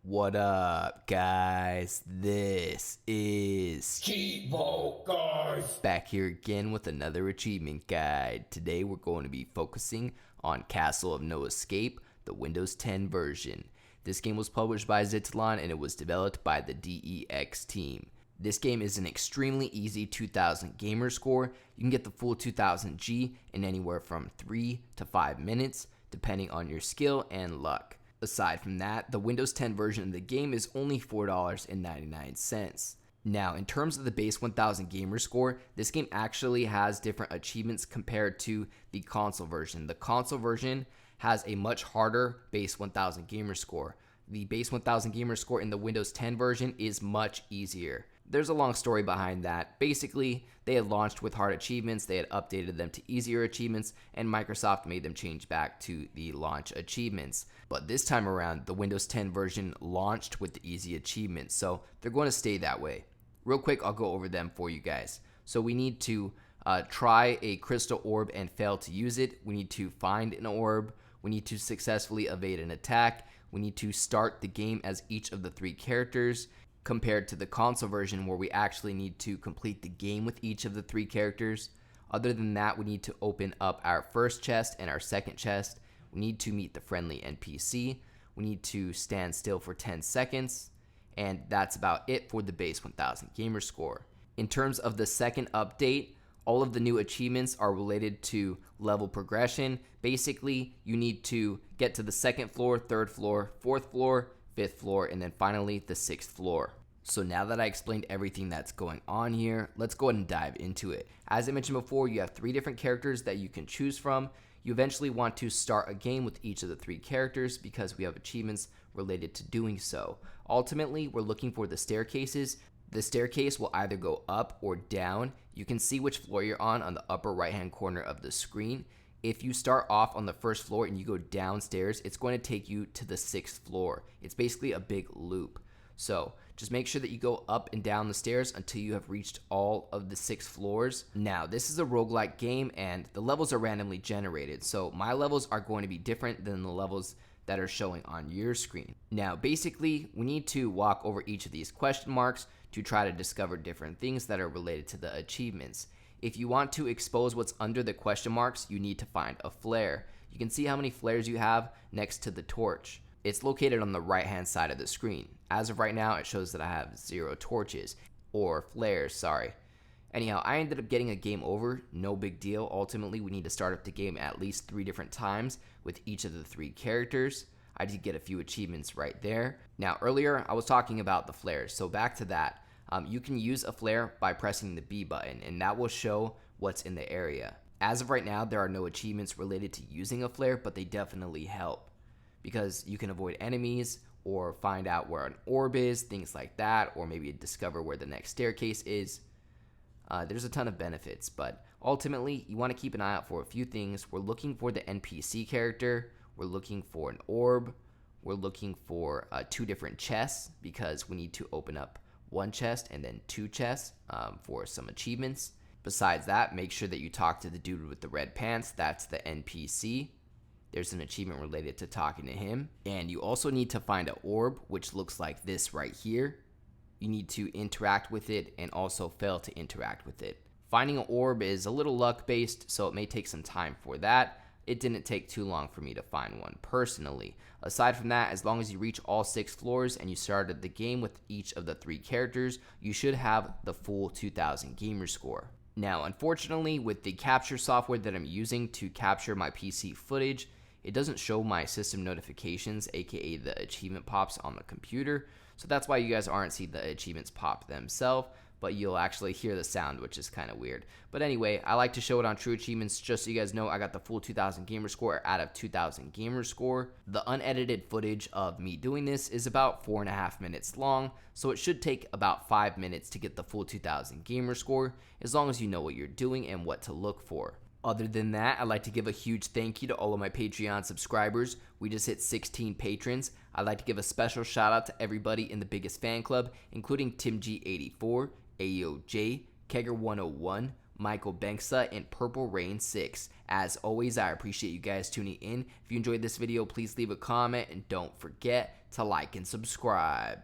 What up, guys? This is Cheevo, guys! back here again with another achievement guide. Today we're going to be focusing on Castle of No Escape, the Windows 10 version. This game was published by Xitilon and it was developed by the D.E.X team. This game is an extremely easy 2000 gamer score. You can get the full 2000G in anywhere from 3 to 5 minutes, depending on your skill and luck. Aside from that, the Windows 10 version of the game is only $4.99. Now, in terms of the base 1000 gamer score, this game actually has different achievements compared to the console version. The console version has a much harder base 1000 gamer score. The base 1000 gamer score in the Windows 10 version is much easier. There's a long story behind that. Basically, they had launched with hard achievements, they had updated them to easier achievements, and Microsoft made them change back to the launch achievements. But this time around, the Windows 10 version launched with the easy achievements, so they're going to stay that way. Real quick, I'll go over them for you guys. So we need to try a crystal orb and fail to use it. We need to find an orb. We need to successfully evade an attack. We need to start the game as each of the 3 characters, compared to the console version where we actually need to complete the game with each of the 3 characters. Other than that, we need to open up our first chest and our second chest. We need to meet the friendly NPC. We need to stand still for 10 seconds. And that's about it for the base 1000 gamer score. In terms of the second update, all of the new achievements are related to level progression. Basically, you need to get to the 2nd floor, 3rd floor, 4th floor, 5th floor, and then finally the 6th floor. So now that I explained everything that's going on here, let's go ahead and dive into it. As I mentioned before, you have 3 different characters that you can choose from. You eventually want to start a game with each of the 3 characters because we have achievements related to doing so. Ultimately, we're looking for the staircases. The staircase will either go up or down. You can see which floor you're on the upper right hand corner of the screen. If you start off on the 1st floor and you go downstairs, it's going to take you to the 6th floor. It's basically a big loop. So just make sure that you go up and down the stairs until you have reached all of the 6 floors. Now, this is a roguelike game and the levels are randomly generated. So my levels are going to be different than the levels that are showing on your screen. Now, basically, we need to walk over each of these question marks to try to discover different things that are related to the achievements. If you want to expose what's under the question marks, you need to find a flare. You can see how many flares you have next to the torch. It's located on the right hand side of the screen. As of right now, it shows that I have 0 torches, or flares, sorry. Anyhow, I ended up getting a game over, no big deal. Ultimately, we need to start up the game at least 3 different times with each of the 3 characters. I did get a few achievements right there. Now, earlier, I was talking about the flares, so back to that. You can use a flare by pressing the B button, and that will show what's in the area. As of right now, there are no achievements related to using a flare, but they definitely help because you can avoid enemies or find out where an orb is, things like that, or maybe discover where the next staircase is. There's a ton of benefits, but ultimately, you want to keep an eye out for a few things. We're looking for the NPC character. We're looking for an orb. We're looking for 2 different chests because we need to open up 1 chest and then 2 chests for some achievements. Besides that, make sure that you talk to the dude with the red pants. That's the NPC. There's an achievement related to talking to him. And you also need to find an orb, which looks like this right here. You need to interact with it and also fail to interact with it. Finding an orb is a little luck based, so it may take some time for that. It didn't take too long for me to find one personally. Aside from that, as long as you reach all 6 floors and you started the game with each of the 3 characters, you should have the full 2000 gamer score. Now, unfortunately, with the capture software that I'm using to capture my PC footage, it doesn't show my system notifications, aka the achievement pops on the computer. So that's why you guys aren't seeing the achievements pop themselves, but you'll actually hear the sound, which is kind of weird. But anyway, I like to show it on True Achievements just so you guys know I got the full 2000 gamer score out of 2000 gamer score. The unedited footage of me doing this is about 4.5 minutes long, so it should take about 5 minutes to get the full 2000 gamer score, as long as you know what you're doing and what to look for. Other than that, I'd like to give a huge thank you to all of my Patreon subscribers. We just hit 16 patrons. I'd like to give a special shout out to everybody in the biggest fan club, including Tim G84, AOJ, Kegger101, Michael Benksa, and Purple Rain 6. As always, I appreciate you guys tuning in. If you enjoyed this video, please leave a comment and don't forget to like and subscribe.